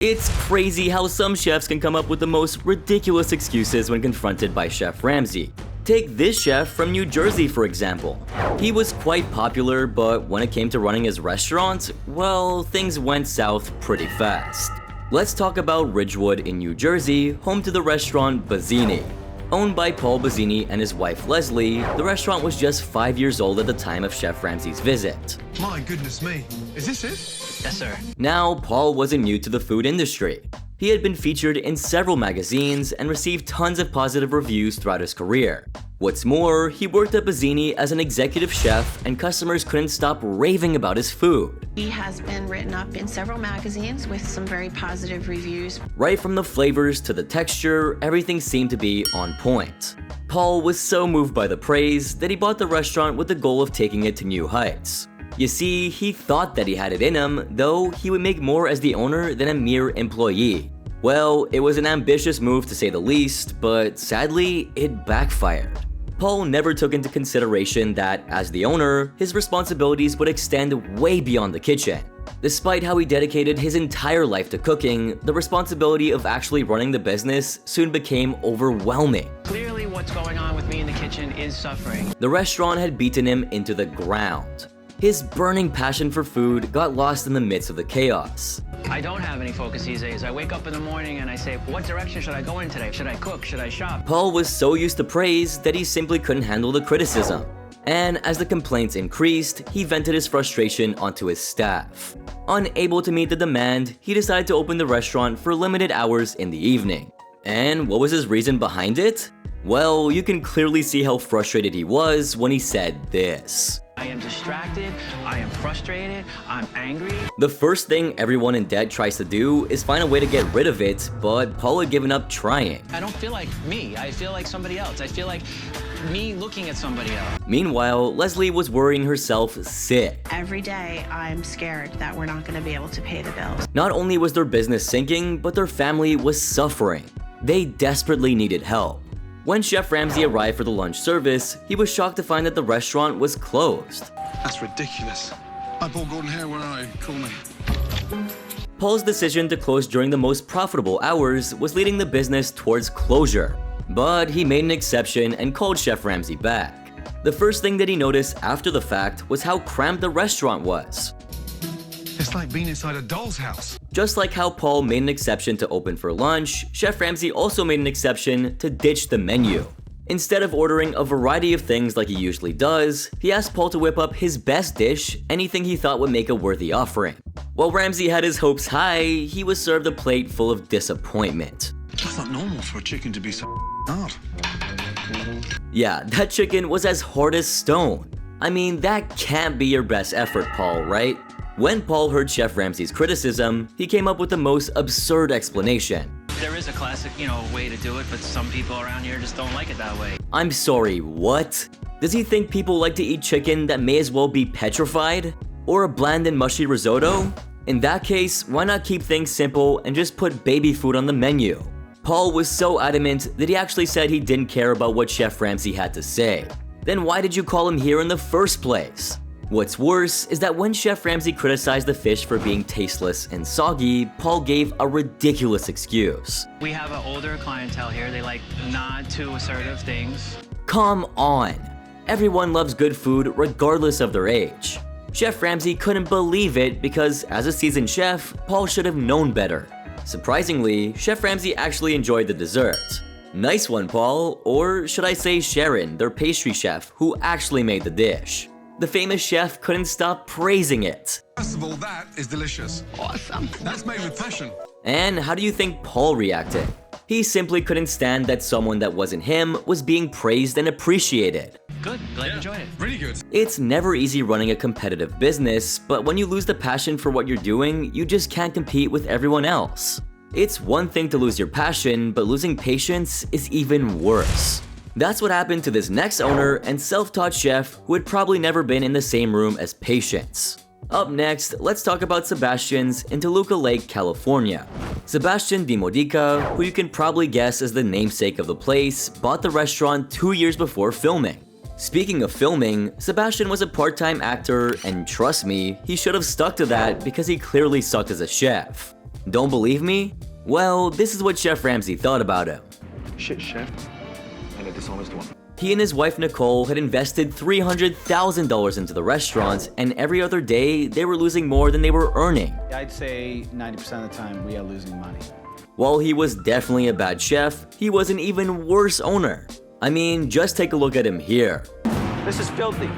It's crazy how some chefs can come up with the most ridiculous excuses when confronted by Chef Ramsay. Take this chef from New Jersey, for example. He was quite popular, but when it came to running his restaurant, well, things went south pretty fast. Let's talk about Ridgewood in New Jersey, home to the restaurant Bazzini. Owned by Paul Bazzini and his wife Leslie, the restaurant was just 5 years old at the time of Chef Ramsay's visit. My goodness me, is this it? Yes, sir. Now, Paul wasn't new to the food industry. He had been featured in several magazines and received tons of positive reviews throughout his career. What's more, he worked at Bazzini as an executive chef and customers couldn't stop raving about his food. He has been written up in several magazines with some very positive reviews. Right from the flavors to the texture, everything seemed to be on point. Paul was so moved by the praise that he bought the restaurant with the goal of taking it to new heights. You see, he thought that he had it in him, though he would make more as the owner than a mere employee. Well, it was an ambitious move to say the least, but sadly, it backfired. Paul never took into consideration that, as the owner, his responsibilities would extend way beyond the kitchen. Despite how he dedicated his entire life to cooking, the responsibility of actually running the business soon became overwhelming. Clearly what's going on with me in the kitchen is suffering. The restaurant had beaten him into the ground. His burning passion for food got lost in the midst of the chaos. I don't have any focus these days. I wake up in the morning and I say, what direction should I go in today? Should I cook? Should I shop? Paul was so used to praise that he simply couldn't handle the criticism. And as the complaints increased, he vented his frustration onto his staff. Unable to meet the demand, he decided to open the restaurant for limited hours in the evening. And what was his reason behind it? Well, you can clearly see how frustrated he was when he said this. I am distracted, I am frustrated, I'm angry. The first thing everyone in debt tries to do is find a way to get rid of it, but Paul had given up trying. I don't feel like me, I feel like somebody else. I feel like me looking at somebody else. Meanwhile, Leslie was worrying herself sick. Every day, I'm scared that we're not going to be able to pay the bills. Not only was their business sinking, but their family was suffering. They desperately needed help. When Chef Ramsay arrived for the lunch service, he was shocked to find that the restaurant was closed. That's ridiculous. Hi, Paul Gordon here, where are you? Call me. Paul's decision to close during the most profitable hours was leading the business towards closure. But he made an exception and called Chef Ramsay back. The first thing that he noticed after the fact was how cramped the restaurant was. It's like being inside a doll's house. Just like how Paul made an exception to open for lunch, Chef Ramsay also made an exception to ditch the menu. Instead of ordering a variety of things like he usually does, he asked Paul to whip up his best dish, anything he thought would make a worthy offering. While Ramsay had his hopes high, he was served a plate full of disappointment. That's not normal for a chicken to be so hard. Yeah, that chicken was as hard as stone. I mean, that can't be your best effort, Paul, right? When Paul heard Chef Ramsay's criticism, he came up with the most absurd explanation. There is a classic, way to do it, but some people around here just don't like it that way. I'm sorry, what? Does he think people like to eat chicken that may as well be petrified? Or a bland and mushy risotto? In that case, why not keep things simple and just put baby food on the menu? Paul was so adamant that he actually said he didn't care about what Chef Ramsay had to say. Then why did you call him here in the first place? What's worse is that when Chef Ramsay criticized the fish for being tasteless and soggy, Paul gave a ridiculous excuse. We have an older clientele here. They like not too assertive things. Come on! Everyone loves good food regardless of their age. Chef Ramsay couldn't believe it because, as a seasoned chef, Paul should have known better. Surprisingly, Chef Ramsay actually enjoyed the dessert. Nice one, Paul, or should I say Sharon, their pastry chef, who actually made the dish. The famous chef couldn't stop praising it. First of all, that is delicious. Awesome. That's made with passion. And how do you think Paul reacted? He simply couldn't stand that someone that wasn't him was being praised and appreciated. Good, glad you enjoyed it. Really good. It's never easy running a competitive business, but when you lose the passion for what you're doing, you just can't compete with everyone else. It's one thing to lose your passion, but losing patience is even worse. That's what happened to this next owner and self-taught chef who had probably never been in the same room as Patience. Up next, let's talk about Sebastian's in Toluca Lake, California. Sebastian Di Modica, who you can probably guess is the namesake of the place, bought the restaurant 2 years before filming. Speaking of filming, Sebastian was a part-time actor, and trust me, he should have stuck to that because he clearly sucked as a chef. Don't believe me? Well, this is what Chef Ramsay thought about him. Shit chef and a dishonest one. He and his wife Nicole had invested $300,000 into the restaurant, and every other day they were losing more than they were earning. I'd say 90% of the time we are losing money. While he was definitely a bad chef, he was an even worse owner. I mean, just take a look at him here. This is filthy.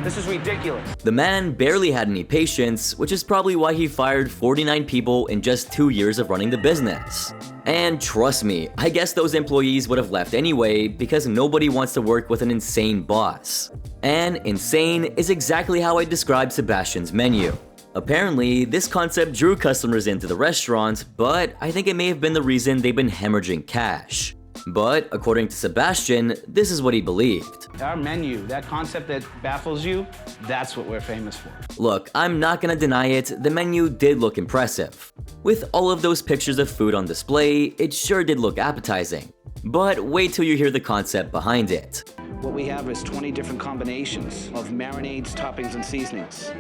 This is ridiculous. The man barely had any patience, which is probably why he fired 49 people in just 2 years of running the business. And trust me, I guess those employees would have left anyway because nobody wants to work with an insane boss. And insane is exactly how I describe Sebastian's menu. Apparently, this concept drew customers into the restaurant, but I think it may have been the reason they've been hemorrhaging cash. But according to Sebastian, this is what he believed. Our menu, that concept that baffles you, that's what we're famous for. Look, I'm not gonna deny it, the menu did look impressive. With all of those pictures of food on display, it sure did look appetizing. But wait till you hear the concept behind it. What we have is 20 different combinations of marinades, toppings, and seasonings.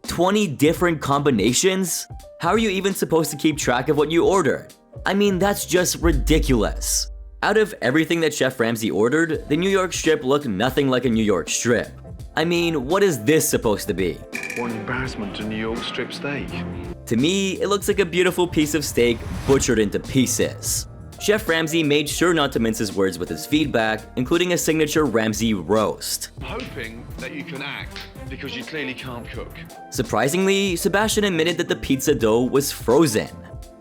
20 different combinations? How are you even supposed to keep track of what you ordered? I mean, that's just ridiculous. Out of everything that Chef Ramsay ordered, the New York strip looked nothing like a New York strip. I mean, what is this supposed to be? What an embarrassment to New York strip steak. To me, it looks like a beautiful piece of steak butchered into pieces. Chef Ramsay made sure not to mince his words with his feedback, including a signature Ramsay roast. I'm hoping that you can act because you clearly can't cook. Surprisingly, Sebastian admitted that the pizza dough was frozen.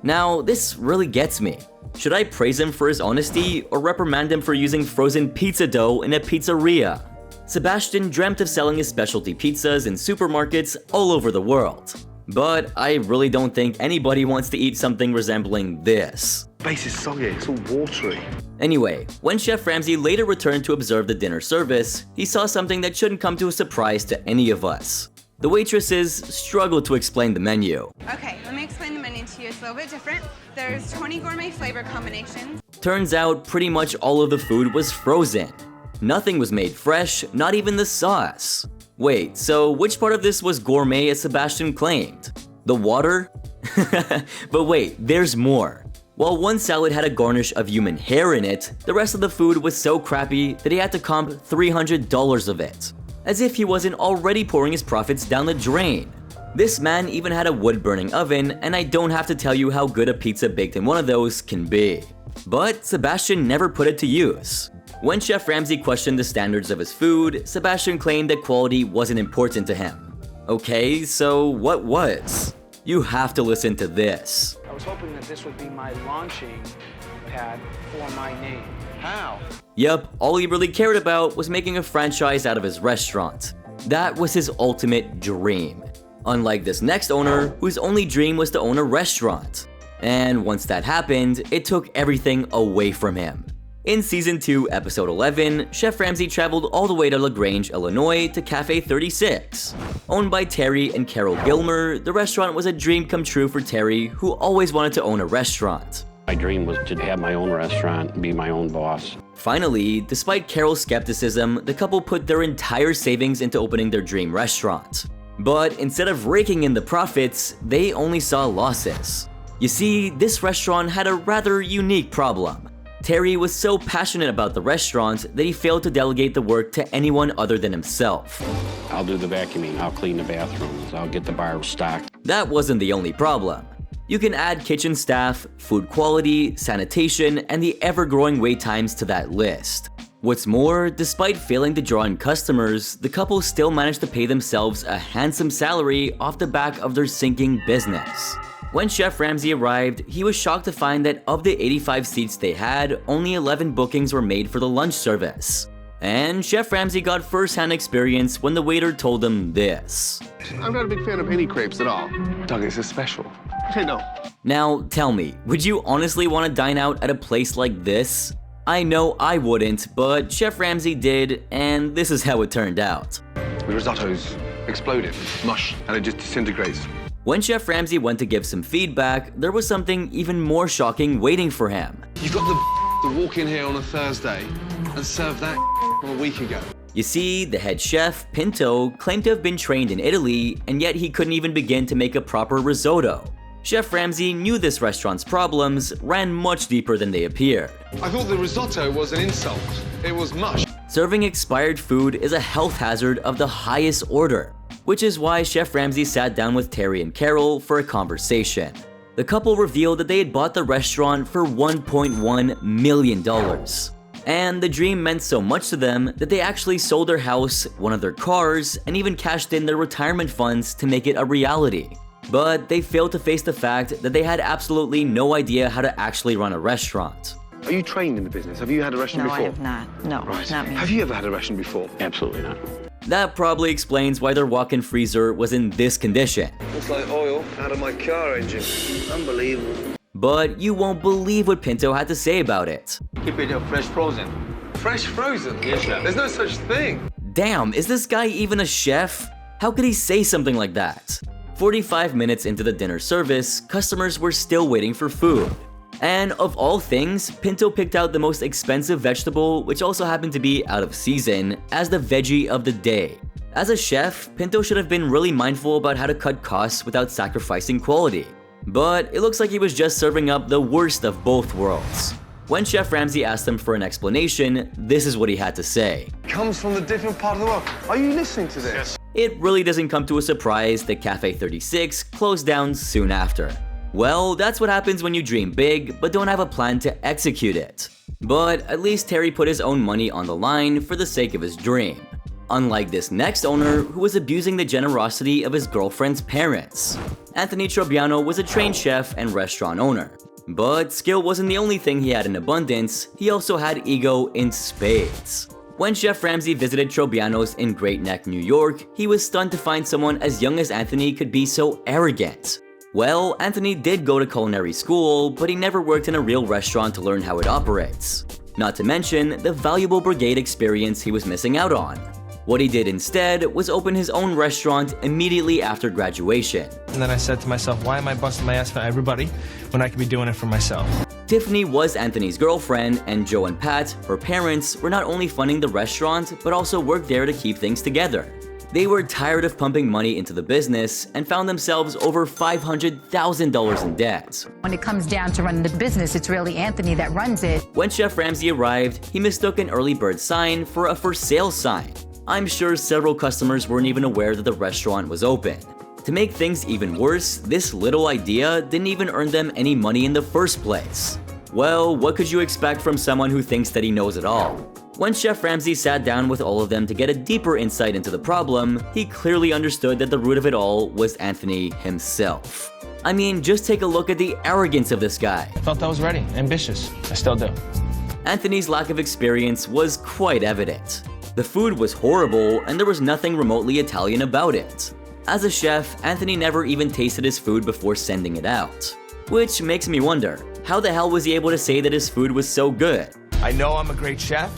Now, this really gets me. Should I praise him for his honesty or reprimand him for using frozen pizza dough in a pizzeria? Sebastian dreamt of selling his specialty pizzas in supermarkets all over the world. But I really don't think anybody wants to eat something resembling this. Base is soggy, it's all watery. Anyway, when Chef Ramsay later returned to observe the dinner service, he saw something that shouldn't come to a surprise to any of us. The waitresses struggled to explain the menu. Okay, let me explain the menu to you. It's a little bit different. There's 20 gourmet flavor combinations. Turns out pretty much all of the food was frozen. Nothing was made fresh, not even the sauce. Wait, so which part of this was gourmet as Sebastian claimed? The water? But wait, there's more. While one salad had a garnish of human hair in it, the rest of the food was so crappy that he had to comp $300 of it. As if he wasn't already pouring his profits down the drain. This man even had a wood-burning oven, and I don't have to tell you how good a pizza baked in one of those can be. But Sebastian never put it to use. When Chef Ramsay questioned the standards of his food, Sebastian claimed that quality wasn't important to him. Okay, so what was? You have to listen to this. I was hoping that this would be my launching pad for my name. How? Yup, all he really cared about was making a franchise out of his restaurant. That was his ultimate dream. Unlike this next owner, whose only dream was to own a restaurant. And once that happened, it took everything away from him. In Season 2, Episode 11, Chef Ramsay traveled all the way to LaGrange, Illinois to Cafe 36. Owned by Terry and Carol Gilmer, the restaurant was a dream come true for Terry, who always wanted to own a restaurant. My dream was to have my own restaurant and be my own boss. Finally, despite Carol's skepticism, the couple put their entire savings into opening their dream restaurant. But instead of raking in the profits, they only saw losses. You see, this restaurant had a rather unique problem. Terry was so passionate about the restaurant that he failed to delegate the work to anyone other than himself. I'll do the vacuuming, I'll clean the bathrooms, I'll get the bar stocked. That wasn't the only problem. You can add kitchen staff, food quality, sanitation, and the ever-growing wait times to that list. What's more, despite failing to draw in customers, the couple still managed to pay themselves a handsome salary off the back of their sinking business. When Chef Ramsay arrived, he was shocked to find that of the 85 seats they had, only 11 bookings were made for the lunch service. And Chef Ramsay got first-hand experience when the waiter told him this. I'm not a big fan of any crepes at all. Doug, it's a special. Hey, no. Now, tell me, would you honestly want to dine out at a place like this? I know I wouldn't, but Chef Ramsay did, and this is how it turned out. The risotto's exploded. Mush, and it just disintegrates. When Chef Ramsay went to give some feedback, there was something even more shocking waiting for him. You got the to walk in here on a Thursday and serve that from a week ago. You see, the head chef, Pinto, claimed to have been trained in Italy, and yet he couldn't even begin to make a proper risotto. Chef Ramsay knew this restaurant's problems ran much deeper than they appeared. I thought the risotto was an insult. It was mush. Serving expired food is a health hazard of the highest order, which is why Chef Ramsay sat down with Terry and Carol for a conversation. The couple revealed that they had bought the restaurant for $1.1 million. And the dream meant so much to them that they actually sold their house, one of their cars, and even cashed in their retirement funds to make it a reality. But they failed to face the fact that they had absolutely no idea how to actually run a restaurant. Are you trained in the business? Have you had a restaurant No, before? I have not. No, Right. not me. Have you ever had a restaurant before? Absolutely not. That probably explains why their walk-in freezer was in this condition. Looks like oil out of my car engine. Unbelievable. But you won't believe what Pinto had to say about it. Keep it fresh frozen. Fresh frozen? Yes, sir. There's no such thing. Damn, is this guy even a chef? How could he say something like that? 45 minutes into the dinner service, customers were still waiting for food. And of all things, Pinto picked out the most expensive vegetable, which also happened to be out of season, as the veggie of the day. As a chef, Pinto should have been really mindful about how to cut costs without sacrificing quality. But it looks like he was just serving up the worst of both worlds. When Chef Ramsay asked him for an explanation, this is what he had to say. Comes from a different part of the world. Are you listening to this? Yes. It really doesn't come to a surprise that Cafe 36 closed down soon after. Well, that's what happens when you dream big, but don't have a plan to execute it. But at least Terry put his own money on the line for the sake of his dream. Unlike this next owner, who was abusing the generosity of his girlfriend's parents. Anthony Trobiano was a trained chef and restaurant owner. But skill wasn't the only thing he had in abundance, he also had ego in spades. When Chef Ramsay visited Trobiano's in Great Neck, New York, he was stunned to find someone as young as Anthony could be so arrogant. Well, Anthony did go to culinary school, but he never worked in a real restaurant to learn how it operates. Not to mention the valuable brigade experience he was missing out on. What he did instead was open his own restaurant immediately after graduation. And then I said to myself, why am I busting my ass for everybody when I could be doing it for myself? Tiffany was Anthony's girlfriend, and Joe and Pat, her parents, were not only funding the restaurant, but also worked there to keep things together. They were tired of pumping money into the business and found themselves over $500,000 in debt. When it comes down to running the business, it's really Anthony that runs it. When Chef Ramsay arrived, he mistook an early bird sign for a for sale sign. I'm sure several customers weren't even aware that the restaurant was open. To make things even worse, this little idea didn't even earn them any money in the first place. Well, what could you expect from someone who thinks that he knows it all? When Chef Ramsay sat down with all of them to get a deeper insight into the problem, he clearly understood that the root of it all was Anthony himself. I mean, just take a look at the arrogance of this guy. I felt I was ready, ambitious. I still do. Anthony's lack of experience was quite evident. The food was horrible, and there was nothing remotely Italian about it. As a chef, Anthony never even tasted his food before sending it out. Which makes me wonder, how the hell was he able to say that his food was so good? I know I'm a great chef.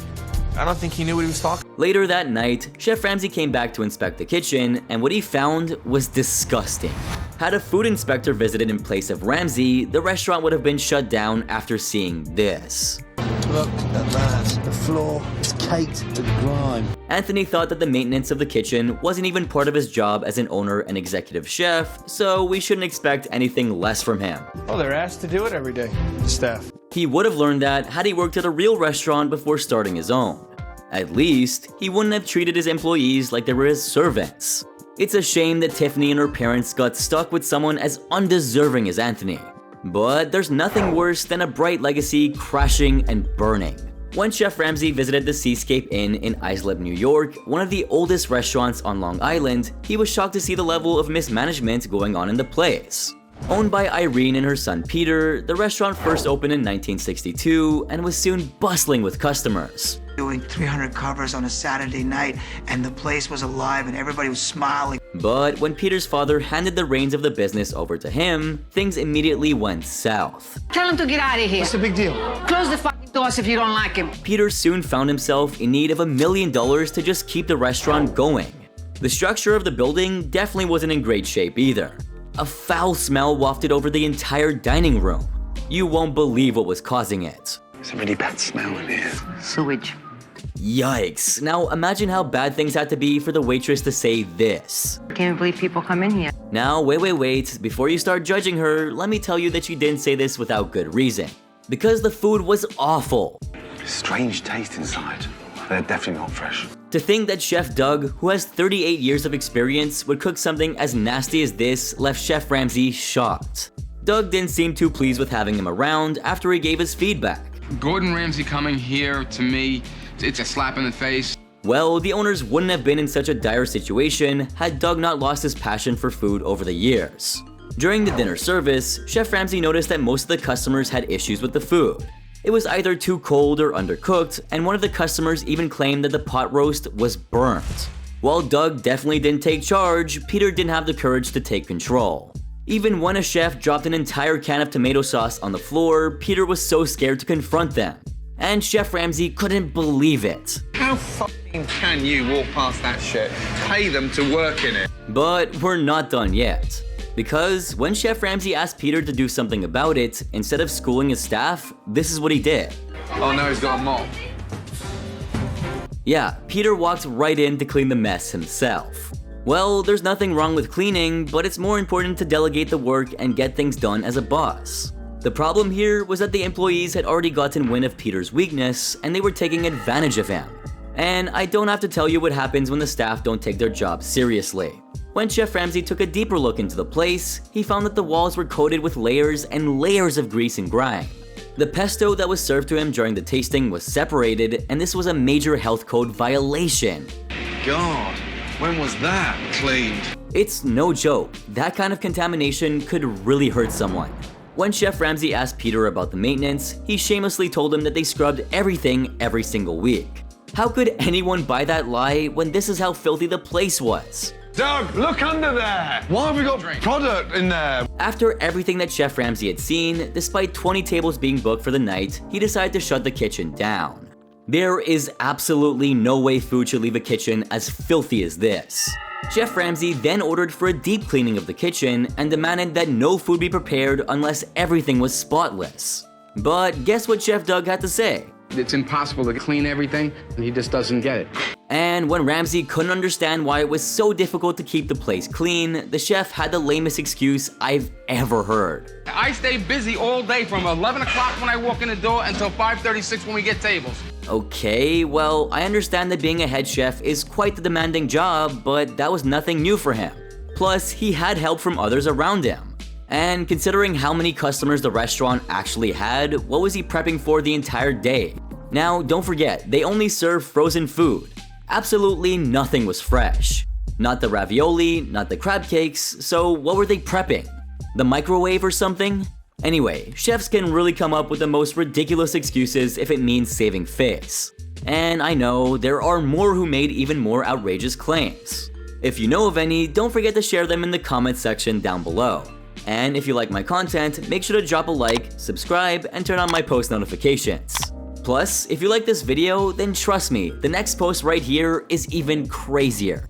I don't think he knew what he was talking. Later that night, Chef Ramsay came back to inspect the kitchen, and what he found was disgusting. Had a food inspector visited in place of Ramsay, the restaurant would have been shut down after seeing this. Look at that. The floor is caked with grime. Anthony thought that the maintenance of the kitchen wasn't even part of his job as an owner and executive chef, so we shouldn't expect anything less from him. Oh, they're asked to do it every day, the staff. He would have learned that had he worked at a real restaurant before starting his own. At least, he wouldn't have treated his employees like they were his servants. It's a shame that Tiffany and her parents got stuck with someone as undeserving as Anthony. But there's nothing worse than a bright legacy crashing and burning. When Chef Ramsay visited the Seascape Inn in Islip, New York, one of the oldest restaurants on Long Island, he was shocked to see the level of mismanagement going on in the place. Owned by Irene and her son Peter, the restaurant first opened in 1962 and was soon bustling with customers. Doing 300 covers on a Saturday night, and the place was alive and everybody was smiling. But when Peter's father handed the reins of the business over to him, things immediately went south. Tell him to get out of here. What's the big deal? Close the fucking doors if you don't like him. Peter soon found himself in need of $1 million to just keep the restaurant going. The structure of the building definitely wasn't in great shape either. A foul smell wafted over the entire dining room. You won't believe what was causing it. It's a really bad smell in here. Sewage. Yikes. Now imagine how bad things had to be for the waitress to say this. I can't believe people come in here. Now, wait. Before you start judging her, let me tell you that she didn't say this without good reason. Because the food was awful. Strange taste inside. They're definitely not fresh. To think that Chef Doug, who has 38 years of experience, would cook something as nasty as this left Chef Ramsay shocked. Doug didn't seem too pleased with having him around after he gave his feedback. Gordon Ramsay coming here, to me, it's a slap in the face. Well, the owners wouldn't have been in such a dire situation had Doug not lost his passion for food over the years. During the dinner service, Chef Ramsay noticed that most of the customers had issues with the food. It was either too cold or undercooked, and one of the customers even claimed that the pot roast was burnt. While Doug definitely didn't take charge, Peter didn't have the courage to take control. Even when a chef dropped an entire can of tomato sauce on the floor, Peter was so scared to confront them. And Chef Ramsay couldn't believe it. How fucking can you walk past that shit? Pay them to work in it. But we're not done yet. Because when Chef Ramsay asked Peter to do something about it, instead of schooling his staff, this is what he did. Oh no, he's got a mop. Yeah, Peter walked right in to clean the mess himself. Well, there's nothing wrong with cleaning, but it's more important to delegate the work and get things done as a boss. The problem here was that the employees had already gotten wind of Peter's weakness, and they were taking advantage of him. And I don't have to tell you what happens when the staff don't take their job seriously. When Chef Ramsay took a deeper look into the place, he found that the walls were coated with layers and layers of grease and grime. The pesto that was served to him during the tasting was separated, and this was a major health code violation. God, when was that cleaned? It's no joke, that kind of contamination could really hurt someone. When Chef Ramsay asked Peter about the maintenance, he shamelessly told him that they scrubbed everything every single week. How could anyone buy that lie when this is how filthy the place was? Doug, look under there! Why have we got product in there? After everything that Chef Ramsay had seen, despite 20 tables being booked for the night, he decided to shut the kitchen down. There is absolutely no way food should leave a kitchen as filthy as this. Chef Ramsay then ordered for a deep cleaning of the kitchen and demanded that no food be prepared unless everything was spotless. But guess what Chef Doug had to say? It's impossible to clean everything, and he just doesn't get it. And when Ramsay couldn't understand why it was so difficult to keep the place clean, the chef had the lamest excuse I've ever heard. I stay busy all day from 11 o'clock when I walk in the door until 5:36 when we get tables. Okay, well, I understand that being a head chef is quite the demanding job, but that was nothing new for him. Plus, he had help from others around him. And considering how many customers the restaurant actually had, what was he prepping for the entire day? Now, don't forget, they only serve frozen food. Absolutely nothing was fresh. Not the ravioli, not the crab cakes, so what were they prepping? The microwave or something? Anyway, chefs can really come up with the most ridiculous excuses if it means saving face. And I know, there are more who made even more outrageous claims. If you know of any, don't forget to share them in the comment section down below. And if you like my content, make sure to drop a like, subscribe, and turn on my post notifications. Plus, if you like this video, then trust me, the next post right here is even crazier.